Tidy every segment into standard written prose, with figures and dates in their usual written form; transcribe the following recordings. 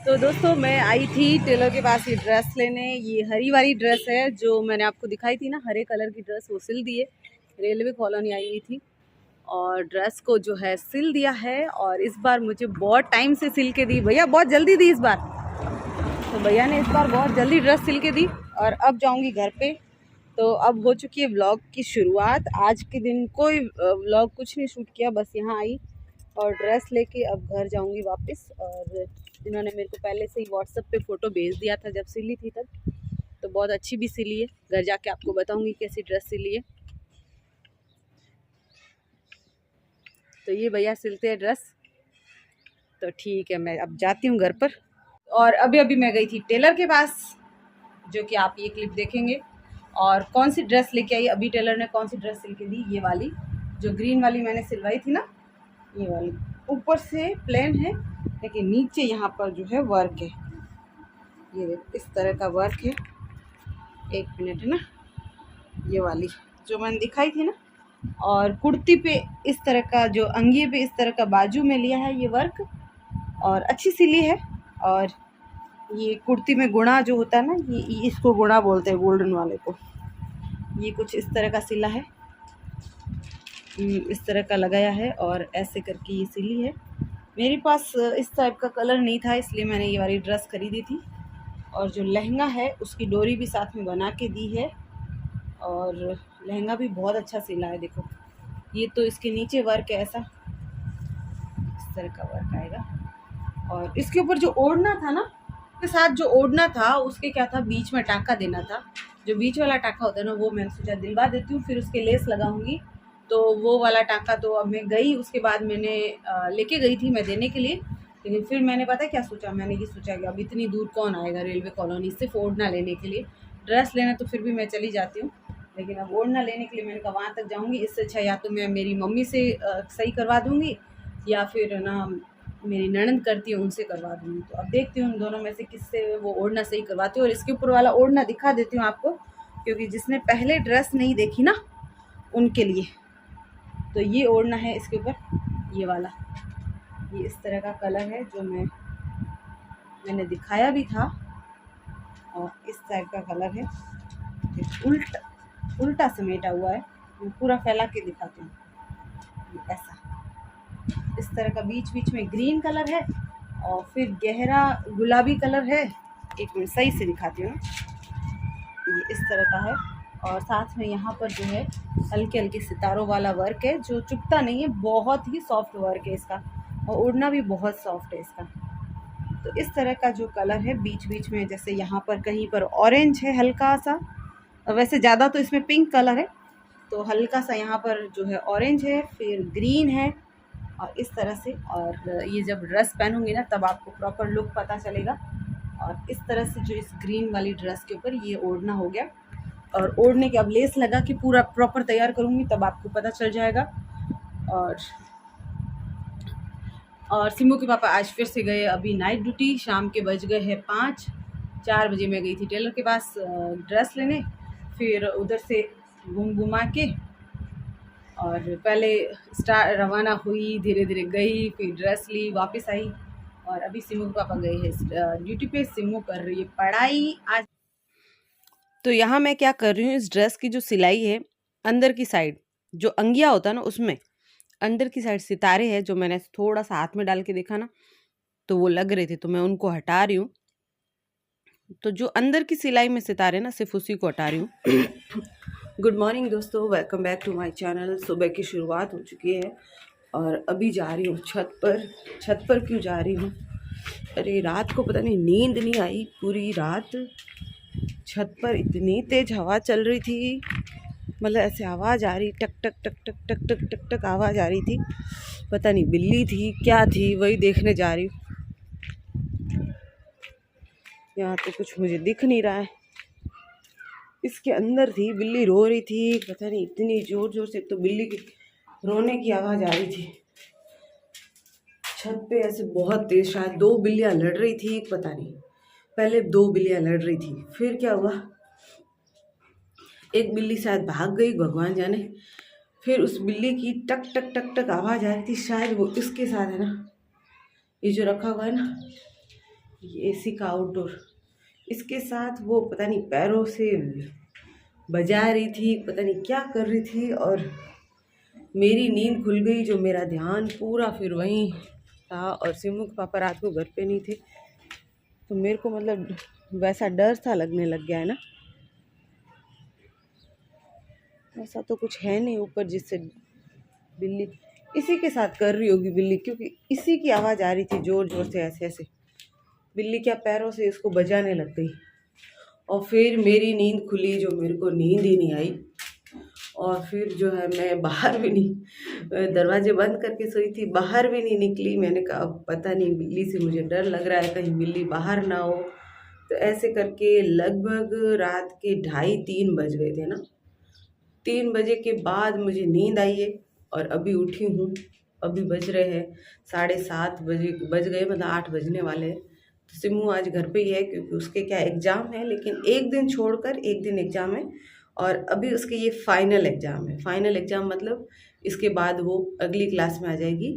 तो दोस्तों मैं आई थी टेलर के पास ये ड्रेस लेने। ये हरी वाली ड्रेस है जो मैंने आपको दिखाई थी ना, हरे कलर की ड्रेस, वो सिल दिए। रेलवे कॉलोनी आई हुई थी और ड्रेस को जो है सिल दिया है। और इस बार मुझे बहुत टाइम से सिल के दी भैया, बहुत जल्दी दी इस बार। तो भैया ने इस बार बहुत जल्दी ड्रेस सिल के दी और अब जाऊंगी घर पे। तो अब हो चुकी है व्लॉग की शुरुआत। आज के दिन कोई व्लॉग कुछ नहीं शूट किया, बस यहाँ आई और ड्रेस लेके अब घर जाऊंगी वापस। और इन्होंने मेरे को पहले से ही व्हाट्सएप पे फ़ोटो भेज दिया था जब सिली थी तब, तो बहुत अच्छी भी सिली है। घर जाके आपको बताऊंगी कैसी ड्रेस सिली है। तो ये भैया सिलते हैं ड्रेस। तो ठीक है, मैं अब जाती हूँ घर पर। और अभी अभी मैं गई थी टेलर के पास, जो कि आप ये क्लिप देखेंगे। और कौन सी ड्रेस लेके आई, अभी टेलर ने कौन सी ड्रेस सिल के दी, ये वाली जो ग्रीन वाली मैंने सिलवाई थी ना, ये वाली। ऊपर से प्लेन है लेकिन नीचे यहाँ पर जो है वर्क है। ये देखो इस तरह का वर्क है। एक मिनट है ना, ये वाली जो मैंने दिखाई थी ना। और कुर्ती पे इस तरह का, जो अंगिए पे इस तरह का बाजू में लिया है ये वर्क, और अच्छी सिली है। और ये कुर्ती में गुणा जो होता है ना, ये इसको गुणा बोलते हैं, गोल्डन वाले को। ये कुछ इस तरह का सिला है, इस तरह का लगाया है और ऐसे करके ये सिली है। मेरे पास इस टाइप का कलर नहीं था, इसलिए मैंने ये वाली ड्रेस खरीदी थी। और जो लहंगा है उसकी डोरी भी साथ में बना के दी है। और लहंगा भी बहुत अच्छा सिला है। देखो ये तो इसके नीचे वर्क है, ऐसा इस तरह का वर्क आएगा। और इसके ऊपर जो ओढ़ना था ना, के साथ जो ओढ़ना था उसके क्या था, बीच में टाँका देना था। जो बीच वाला टाँका होता है ना, वो मैंने सोचा दिलवा देती हूँ, फिर उसके लेस लगाऊंगी। तो वो वाला टाँका तो अब मैं गई, उसके बाद मैंने लेके गई थी मैं देने के लिए। लेकिन फिर मैंने पता क्या सोचा, मैंने ये सोचा कि अब इतनी दूर कौन आएगा रेलवे कॉलोनी सिर्फ ओढ़ना लेने के लिए। ड्रेस लेना तो फिर भी मैं चली जाती हूँ, लेकिन अब ओढ़ना लेने के लिए मैंने कहा वहाँ तक जाऊँगी। इससे अच्छा या तो मैं मेरी मम्मी से सही करवा दूँगी, या फिर ना मेरी ननद करती है उनसे करवा दूँगी। तो अब देखती हूँ उन दोनों में से किससे वो ओढ़ना सही करवाती हूँ। और इसके ऊपर वाला ओढ़ना दिखा देती हूँ आपको, क्योंकि जिसने पहले ड्रेस नहीं देखी ना उनके लिए। तो ये ओढ़ना है इसके ऊपर, ये वाला, ये इस तरह का कलर है जो मैंने दिखाया भी था। और इस टाइप का कलर है, उल्टा समेटा हुआ है। मैं पूरा फैला के दिखाती हूँ। ऐसा इस तरह का बीच बीच में ग्रीन कलर है और फिर गहरा गुलाबी कलर है। एक मिनट सही से दिखाती हूँ। ये इस तरह का है और साथ में यहाँ पर जो है हल्के हल्के सितारों वाला वर्क है, जो चुभता नहीं है, बहुत ही सॉफ्ट वर्क है इसका। और ओढ़ना भी बहुत सॉफ्ट है इसका। तो इस तरह का जो कलर है बीच बीच में, जैसे यहाँ पर कहीं पर ऑरेंज है हल्का सा, वैसे ज़्यादा तो इसमें पिंक कलर है, तो हल्का सा यहाँ पर जो है ऑरेंज है, फिर ग्रीन है और इस तरह से। और ये जब ड्रेस पहनूंगी ना तब आपको प्रॉपर लुक पता चलेगा। और इस तरह से जो इस ग्रीन वाली ड्रेस के ऊपर ये ओढ़ना हो गया। और ओढ़ने के अब लेस लगा के पूरा प्रॉपर तैयार करूँगी, तब आपको पता चल जाएगा। और सिम्बू के पापा आज फिर से गए अभी नाइट ड्यूटी, शाम के बज गए हैं 5। 4 बजे मैं गई थी टेलर के पास ड्रेस लेने, फिर उधर से घुमा के और पहले रवाना हुई, धीरे धीरे गई, फिर ड्रेस ली, वापस आई। और अभी सिम्मू के पापा गए हैं ड्यूटी पे, सिम्मू कर रही है पढ़ाई आज। तो यहाँ मैं क्या कर रही हूँ, इस ड्रेस की जो सिलाई है अंदर की साइड, जो अंगिया होता है ना उसमें अंदर की साइड सितारे हैं, जो मैंने थोड़ा सा हाथ में डाल के देखा ना तो वो लग रहे थे, तो मैं उनको हटा रही हूँ। तो जो अंदर की सिलाई में सितारे ना, सिर्फ उसी को हटा रही हूँ। गुड मॉर्निंग दोस्तों, welcome back to my channel. सुबह की शुरुआत हो चुकी है और अभी जा रही हूँ छत पर। छत पर क्यों जा रही हूँ, अरे रात को पता नहीं नींद नहीं आई पूरी रात। छत पर इतनी तेज़ हवा चल रही थी, मतलब ऐसे आवाज़ आ रही, टक टक टक टक टक टक टक टक आवाज़ आ रही थी। पता नहीं बिल्ली थी क्या थी, वही देखने जा रही हूँ। यहाँ तो कुछ मुझे दिख नहीं रहा है। इसके अंदर थी, बिल्ली रो रही थी, पता नहीं इतनी ज़ोर ज़ोर से, तो बिल्ली की रोने की आवाज़ आ रही थी। छत पे ऐसे बहुत तेज़, शायद 2 बिल्लियाँ लड़ रही थी, पता नहीं। पहले 2 बिल्लियाँ लड़ रही थी, फिर क्या हुआ, एक बिल्ली शायद भाग गई, भगवान जाने। फिर उस बिल्ली की टक टक टक टक आवाज़ आ रही थी, शायद वो इसके साथ है ना, ये जो रखा हुआ है ना, ये एसी का आउटडोर, इसके साथ वो पता नहीं पैरों से बजा रही थी, पता नहीं क्या कर रही थी, और मेरी नींद खुल गई। जो मेरा ध्यान पूरा फिर वहीं था, और सिमू के पापा रात को घर पे नहीं थे, तो मेरे को मतलब वैसा डर सा लगने लग गया है ना। ऐसा तो कुछ है नहीं ऊपर जिससे बिल्ली इसी के साथ कर रही होगी बिल्ली, क्योंकि इसी की आवाज़ आ रही थी ज़ोर ज़ोर से, ऐसे ऐसे बिल्ली क्या पैरों से इसको बजाने लग गई। और फिर मेरी नींद खुली, जो मेरे को नींद ही नहीं आई। और फिर जो है मैं बाहर भी नहीं, दरवाजे बंद करके सोई थी, बाहर भी नहीं निकली। मैंने कहा अब पता नहीं, बिल्ली से मुझे डर लग रहा है, कहीं बिल्ली बाहर ना हो। तो ऐसे करके लगभग रात के 2:30-3 बज गए थे ना। 3 बजे के बाद मुझे नींद आई है, और अभी उठी हूँ। अभी बज रहे हैं 7:30 बजे बज गए, मतलब 8 बजने वाले हैं। तो सिमू आज घर पे ही है, क्योंकि उसके क्या एग्ज़ाम है, लेकिन एक दिन छोड़कर एक दिन एग्ज़ाम है। और अभी उसके ये फाइनल एग्ज़ाम है। फाइनल एग्ज़ाम मतलब इसके बाद वो अगली क्लास में आ जाएगी।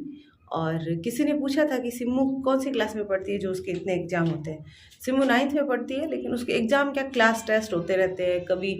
और किसी ने पूछा था कि सिमू कौन सी क्लास में पढ़ती है जो उसके इतने एग्ज़ाम होते हैं। सिमू 9th में पढ़ती है, लेकिन उसके एग्ज़ाम क्या क्लास टेस्ट होते रहते हैं। कभी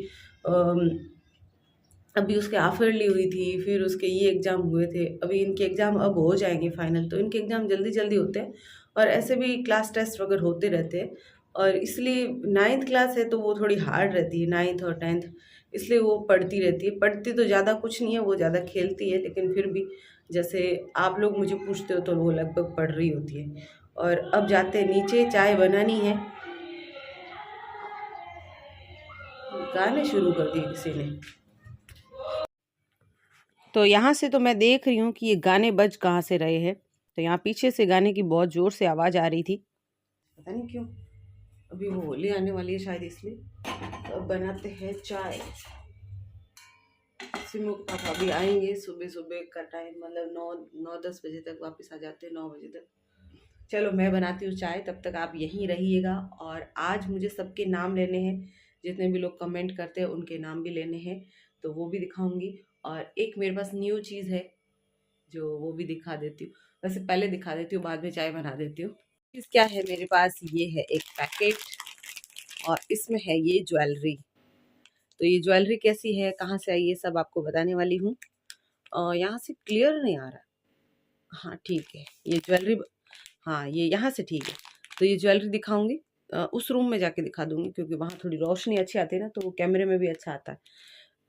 अभी उसके हाफ ईयरली हुई थी, फिर उसके ये एग्ज़ाम हुए थे। अभी इनके एग्ज़ाम अब हो जाएंगे फाइनल, तो इनके एग्ज़ाम जल्दी जल्दी होते हैं, और ऐसे भी क्लास टेस्ट वगैरह होते रहते हैं। और इसलिए 9th क्लास है तो वो थोड़ी हार्ड रहती है, 9th और 10th, इसलिए वो पढ़ती रहती है। पढ़ती तो ज़्यादा कुछ नहीं है, वो ज़्यादा खेलती है, लेकिन फिर भी जैसे आप लोग मुझे पूछते हो तो वो लगभग पढ़ रही होती है। और अब जाते हैं नीचे, चाय बनानी है। गाने शुरू कर दिए किसी ने। तो यहाँ से तो मैं देख रही हूँ कि ये गाने बज कहाँ से रहे हैं। तो यहाँ पीछे से गाने की बहुत ज़ोर से आवाज़ आ रही थी, पता नहीं क्यों। अभी वो होली आने वाली है शायद, इसलिए। तो अब बनाते हैं चाय। सिमू के पापा अभी आएंगे, सुबह सुबह का टाइम, मतलब 9-10 बजे तक वापस आ जाते हैं, 9 बजे तक। चलो मैं बनाती हूँ चाय, तब तक आप यहीं रहिएगा। और आज मुझे सबके नाम लेने हैं, जितने भी लोग कमेंट करते हैं उनके नाम भी लेने हैं, तो वो भी दिखाऊंगी। और एक मेरे पास न्यू चीज़ है, जो वो भी दिखा देती हूँ। वैसे पहले दिखा देती हूँ, बाद में चाय बना देती हूँ। चीज़ क्या है मेरे पास, ये है एक पैकेट, और इसमें है ये ज्वेलरी। तो ये ज्वेलरी कैसी है, कहाँ से आई, ये सब आपको बताने वाली हूँ। यहाँ से क्लियर नहीं आ रहा, हाँ ठीक है, ये ज्वेलरी, हाँ ये यहाँ से ठीक है। तो ये ज्वेलरी दिखाऊंगी, उस रूम में जाके दिखा दूंगी, क्योंकि वहाँ थोड़ी रोशनी अच्छी आती है ना, तो वो कैमरे में भी अच्छा आता है।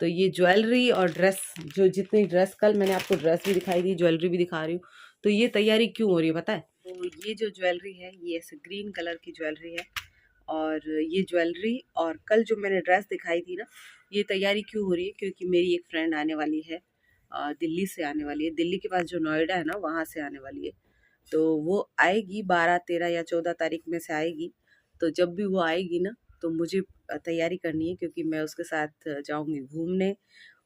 तो ये ज्वेलरी और ड्रेस, जो जितनी ड्रेस, कल मैंने आपको ड्रेस भी दिखाई दी, ज्वेलरी भी दिखा रही हूँ। तो ये तैयारी क्यों हो रही है पता है? तो ये जो ज्वेलरी है, ये ऐसे ग्रीन कलर की ज्वेलरी है। और ये ज्वेलरी और कल जो मैंने ड्रेस दिखाई थी ना, ये तैयारी क्यों हो रही है, क्योंकि मेरी एक फ्रेंड आने वाली है, दिल्ली से आने वाली है। दिल्ली के पास जो नोएडा है ना, वहाँ से आने वाली है। तो वो आएगी 12, 13 या 14 तारीख में से आएगी। तो जब भी वो आएगी ना, तो मुझे तैयारी करनी है, क्योंकि मैं उसके साथ जाऊंगी घूमने।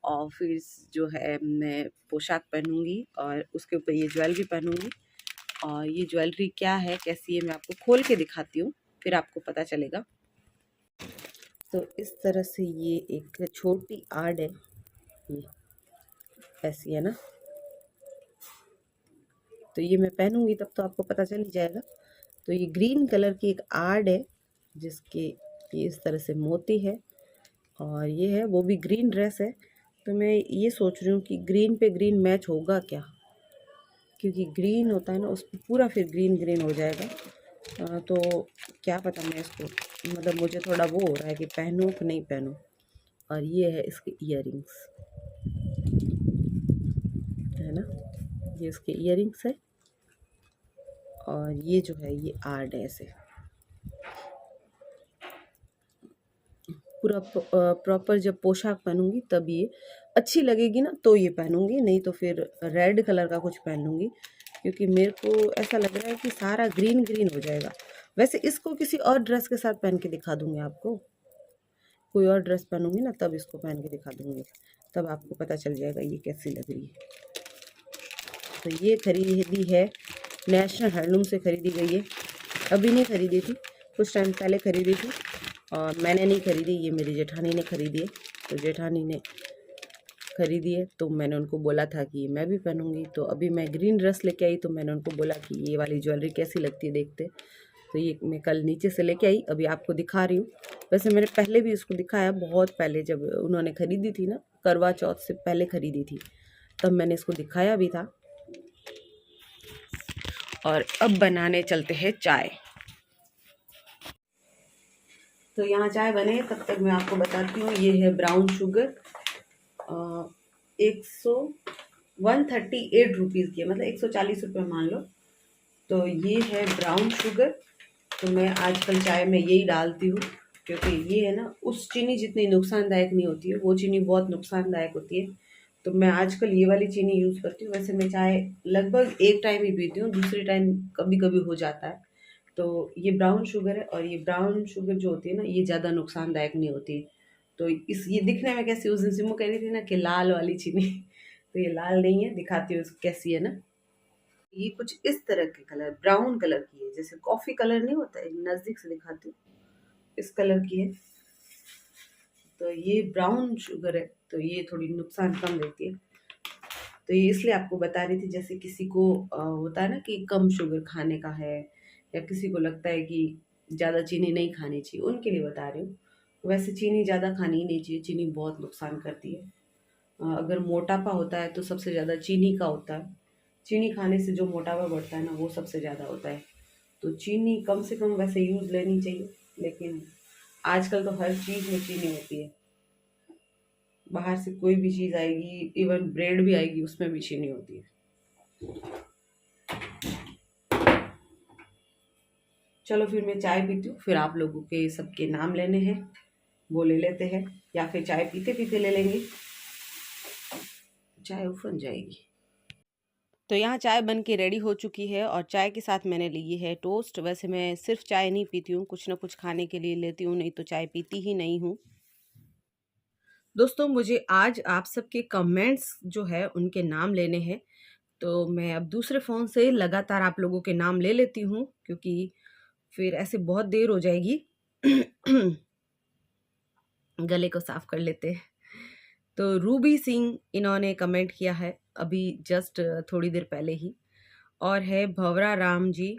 और फिर जो है मैं पोशाक पहनूंगी, और उसके ऊपर ये ज्वेलरी पहनूंगी। और ये ज्वेलरी क्या है, कैसी है, मैं आपको खोल के दिखाती हूँ, फिर आपको पता चलेगा। तो इस तरह से ये एक छोटी आर्ट है, ये ऐसी है ना। तो ये मैं पहनूंगी तब तो आपको पता चल ही जाएगा। तो ये ग्रीन कलर की एक आर्ट है, जिसके ये इस तरह से मोती है, और ये है वो भी ग्रीन ड्रेस है। तो मैं ये सोच रही हूँ कि ग्रीन पे ग्रीन मैच होगा क्या, क्योंकि ग्रीन होता है ना, उस पर पूरा फिर ग्रीन ग्रीन हो जाएगा। तो क्या पता, मैं इसको, मतलब मुझे थोड़ा वो हो रहा है कि पहनूं कि नहीं पहनूं। और ये है इसके इयररिंग्स, है ना, ये इसके इयररिंग्स है। और ये जो है ये आर्ट है, ऐसे पूरा प्रॉपर। जब पोशाक पहनूंगी तब ये अच्छी लगेगी ना, तो ये पहनूंगी, नहीं तो फिर रेड कलर का कुछ पहन लूँगी, क्योंकि मेरे को ऐसा लग रहा है कि सारा ग्रीन ग्रीन हो जाएगा। वैसे इसको किसी और ड्रेस के साथ पहन के दिखा दूंगी आपको, कोई और ड्रेस पहनूंगी ना, तब इसको पहन के दिखा दूंगी, तब आपको पता चल जाएगा ये कैसी लग रही है। तो ये खरीदी है, नेशनल हैंडलूम से ख़रीदी गई है। अभी नहीं ख़रीदी थी, कुछ टाइम पहले ख़रीदी थी, और मैंने नहीं ख़रीदी, ये मेरी जेठानी ने ख़रीदी है। तो जेठानी ने ख़रीदी है, तो मैंने उनको बोला था कि मैं भी पहनूंगी। तो अभी मैं ग्रीन ड्रेस लेके आई, तो मैंने उनको बोला कि ये वाली ज्वेलरी कैसी लगती है देखते। तो ये मैं कल नीचे से लेके आई, अभी आपको दिखा रही हूँ। वैसे मैंने पहले भी इसको दिखाया, बहुत पहले जब उन्होंने खरीदी थी ना, करवा चौथ से पहले खरीदी थी, तब मैंने इसको दिखाया भी था। और अब बनाने चलते हैं चाय। तो यहाँ चाय बने तब तक मैं आपको बताती हूँ। ये है ब्राउन शुगर, 138 रुपीज़ की है, मतलब 140 रुपये मान लो। तो ये है ब्राउन शुगर। तो मैं आजकल चाय में यही डालती हूँ, क्योंकि ये है ना, उस चीनी जितनी नुकसानदायक नहीं होती है, वो चीनी बहुत नुकसानदायक होती है। तो मैं आजकल ये वाली चीनी यूज़ करती हूँ। वैसे मैं चाय लगभग एक टाइम ही पीती हूँ, दूसरे टाइम कभी कभी हो जाता है। तो ये ब्राउन शुगर है, और ये ब्राउन शुगर जो होती है ना, ये ज़्यादा नुकसानदायक नहीं होती। तो इस ये दिखने में कैसी, उस दिन सिमू कह रही थी ना कि लाल वाली चीनी तो ये लाल नहीं है, दिखाती हूँ कैसी है ना। ये कुछ इस तरह के कलर, ब्राउन कलर की है, जैसे कॉफी कलर नहीं होता है, नजदीक से दिखाती हूँ, इस कलर की है। तो ये ब्राउन शुगर है, तो ये थोड़ी नुकसान कम देती है। तो ये इसलिए आपको बता रही थी, जैसे किसी को होता है ना कि कम शुगर खाने का है, या किसी को लगता है कि ज़्यादा चीनी नहीं खानी चाहिए, उनके लिए बता रही हूँ। वैसे चीनी ज़्यादा खानी ही नहीं चाहिए, चीनी बहुत नुकसान करती है। अगर मोटापा होता है तो सबसे ज़्यादा चीनी का होता है। चीनी खाने से जो मोटापा बढ़ता है ना, वो सबसे ज़्यादा होता है। तो चीनी कम से कम वैसे यूज़ लेनी चाहिए, लेकिन आजकल तो हर चीज़ में चीनी होती है। बाहर से कोई भी चीज़ आएगी, इवन ब्रेड भी आएगी, उसमें भी चीनी होती है। चलो फिर मैं चाय पीती हूँ, फिर आप लोगों के सबके नाम लेने हैं, वो ले लेते हैं, या फिर चाय पीते पीते ले लेंगे, चाय उफन जाएगी। तो यहाँ चाय बन के रेडी हो चुकी है, और चाय के साथ मैंने ली है टोस्ट। वैसे मैं सिर्फ चाय नहीं पीती हूँ, कुछ ना कुछ खाने के लिए लेती हूँ, नहीं तो चाय पीती ही नहीं हूँ। दोस्तों, मुझे आज आप सबके कमेंट्स जो है उनके नाम लेने हैं, तो मैं अब दूसरे फ़ोन से लगातार आप लोगों के नाम ले लेती हूँ, क्योंकि फिर ऐसे बहुत देर हो जाएगी। गले को साफ कर लेते हैं। तो रूबी सिंह इन्होंने कमेंट किया है अभी जस्ट थोड़ी देर पहले ही, और है Bhanwara Ram ji,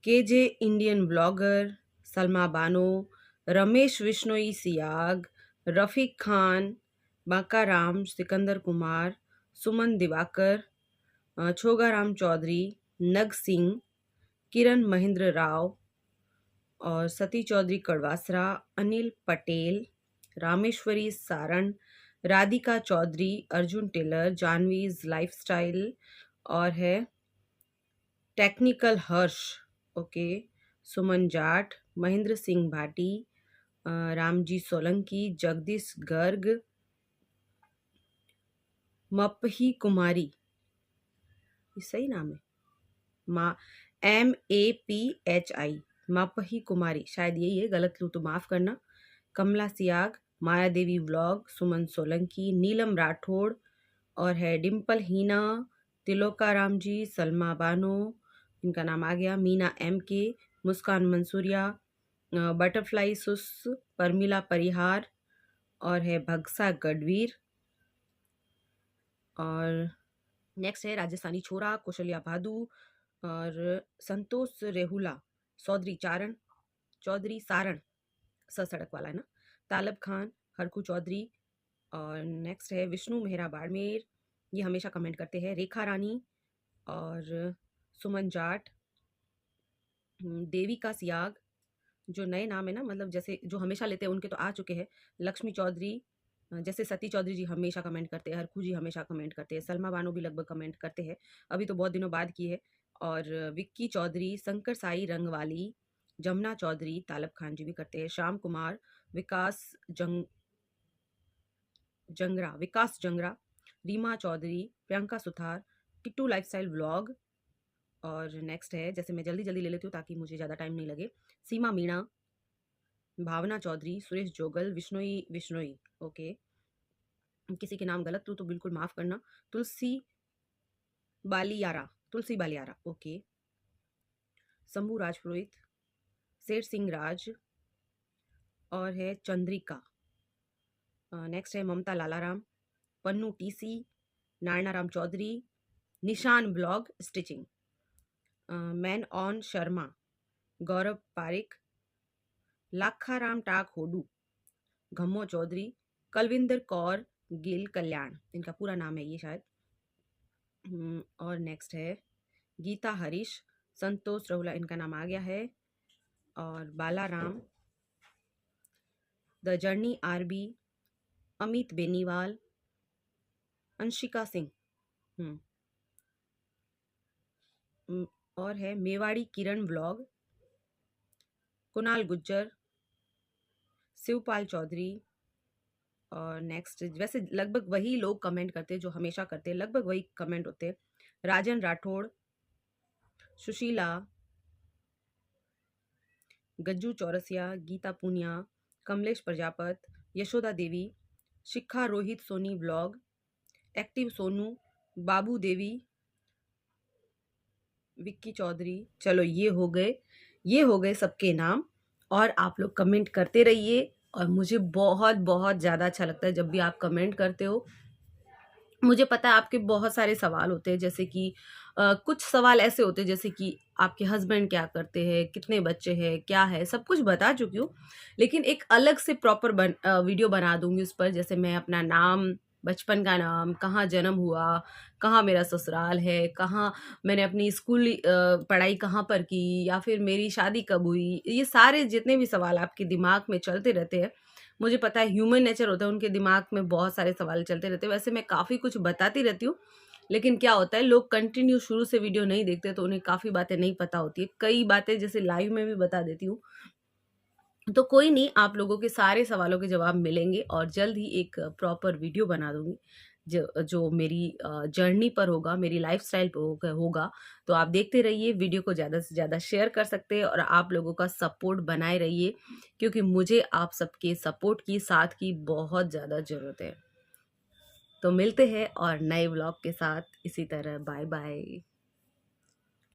KJ Indian blogger, Salma Bano, Ramesh Vishnoi Siyag, Rafiq Khan, Bakaram, Sikandar Kumar, Suman Diwakar, Chhogaram Chaudhary, Nag Singh, Kiran Mahendra Rao, और सती चौधरी कड़वासरा, अनिल पटेल, रामेश्वरी सारण, राधिका चौधरी, अर्जुन टेलर, जानवीज लाइफस्टाइल, और है टेक्निकल हर्ष, ओके, सुमन जाट, महेंद्र सिंह भाटी, रामजी सोलंकी, जगदीश गर्ग, मपही कुमारी, ये सही नाम है, MAPHI, मापही कुमारी, शायद यही है, गलत लूँ तो माफ़ करना, कमला सियाग, माया देवी व्लॉग, सुमन सोलंकी, नीलम राठौड़, और है डिम्पल हीना, तिलोका राम जी, सलमा बानो, इनका नाम आ गया, मीना MK, मुस्कान मंसूरिया, बटरफ्लाई सुस, परमिला परिहार, और है भगसा गढ़वीर, और नेक्स्ट है राजस्थानी छोरा, कौशल्या भादु, और संतोष रेहुला, चौधरी सारण, सड़क वाला है ना, तालब खान, हरकू चौधरी, और नेक्स्ट है विष्णु मेहरा बाड़मेर, ये हमेशा कमेंट करते हैं, रेखा रानी, और सुमन जाट, देविका सियाग, जो नए नाम है ना, मतलब जैसे जो हमेशा लेते हैं उनके तो आ चुके हैं, लक्ष्मी चौधरी, जैसे सती चौधरी जी हमेशा कमेंट करते हैं, हरकू जी हमेशा कमेंट करते हैं, सलमा बानो भी लगभग कमेंट करते हैं, अभी तो बहुत दिनों बाद की है, और विक्की चौधरी, शंकर साई रंगवाली, जमुना चौधरी, तालब खान जी भी करते हैं, श्याम कुमार, विकास जंगरा, रीमा चौधरी, प्रियंका सुथार, टिट्टू लाइफस्टाइल व्लॉग, और नेक्स्ट है, जैसे मैं जल्दी जल्दी ले लेती हूँ ताकि मुझे ज़्यादा टाइम नहीं लगे, सीमा मीणा, भावना चौधरी, सुरेश जोगल, विश्नोई, ओके, किसी के नाम गलत तो बिल्कुल माफ़ करना, तुलसी बालियारा, ओके, शंभू राजपुरोहित, शेर सिंह राज, और है चंद्रिका, नेक्स्ट है ममता Lalaram, Pannu TC, Narayana Ram Chaudhary, Nishan blog stitching, मैन ऑन शर्मा, गौरव पारिक, लाखाराम टाक होडू, घम्मो चौधरी, कलविंदर कौर गिल कल्याण, इनका पूरा नाम है ये शायद। और नेक्स्ट है गीता हरीश, संतोष रहुला, इनका नाम आ गया है। और Balaram, the journey RB, Amit Beniwal, Anshika Singh, और है मेवाड़ी किरण व्लॉग, कुणाल गुज्जर, शिवपाल चौधरी। और नेक्स्ट वैसे लगभग वही लोग कमेंट करते हैं जो हमेशा करते हैं, लगभग वही कमेंट होते हैं। राजन राठौड़, सुशीला, गज्जू चौरसिया, गीता पुनिया, कमलेश प्रजापत, यशोदा देवी, शिखा रोहित सोनी व्लॉग, एक्टिव सोनू, बाबू देवी, विक्की चौधरी। चलो ये हो गए सबके नाम। और आप लोग कमेंट करते रहिए और मुझे बहुत बहुत ज़्यादा अच्छा लगता है जब भी आप कमेंट करते हो। मुझे पता है आपके बहुत सारे सवाल होते हैं, जैसे कि कुछ सवाल ऐसे होते हैं जैसे कि आपके हस्बैंड क्या करते हैं, कितने बच्चे हैं, क्या है, सब कुछ बता चुकी हूँ। लेकिन एक अलग से प्रॉपर वीडियो बना दूंगी उस पर, जैसे मैं अपना नाम, बचपन का नाम, कहाँ जन्म हुआ, कहाँ मेरा ससुराल है, कहाँ मैंने अपनी स्कूल पढ़ाई कहाँ पर की, या फिर मेरी शादी कब हुई, ये सारे जितने भी सवाल आपके दिमाग में चलते रहते हैं, मुझे पता है ह्यूमन नेचर होता है, उनके दिमाग में बहुत सारे सवाल चलते रहते हैं। वैसे मैं काफ़ी कुछ बताती रहती हूँ, लेकिन क्या होता है लोग कंटिन्यू शुरू से वीडियो नहीं देखते तो उन्हें काफ़ी बातें नहीं पता होती है। कई बातें जैसे लाइव में भी बता देती हूँ। तो कोई नहीं, आप लोगों के सारे सवालों के जवाब मिलेंगे और जल्द ही एक प्रॉपर वीडियो बना दूंगी जो मेरी जर्नी पर होगा, मेरी लाइफस्टाइल पर होगा। तो आप देखते रहिए, वीडियो को ज़्यादा से ज़्यादा शेयर कर सकते हैं और आप लोगों का सपोर्ट बनाए रहिए, क्योंकि मुझे आप सबके सपोर्ट की, साथ की बहुत ज़्यादा ज़रूरत है। तो मिलते हैं और नए व्लॉग के साथ इसी तरह। Bye bye.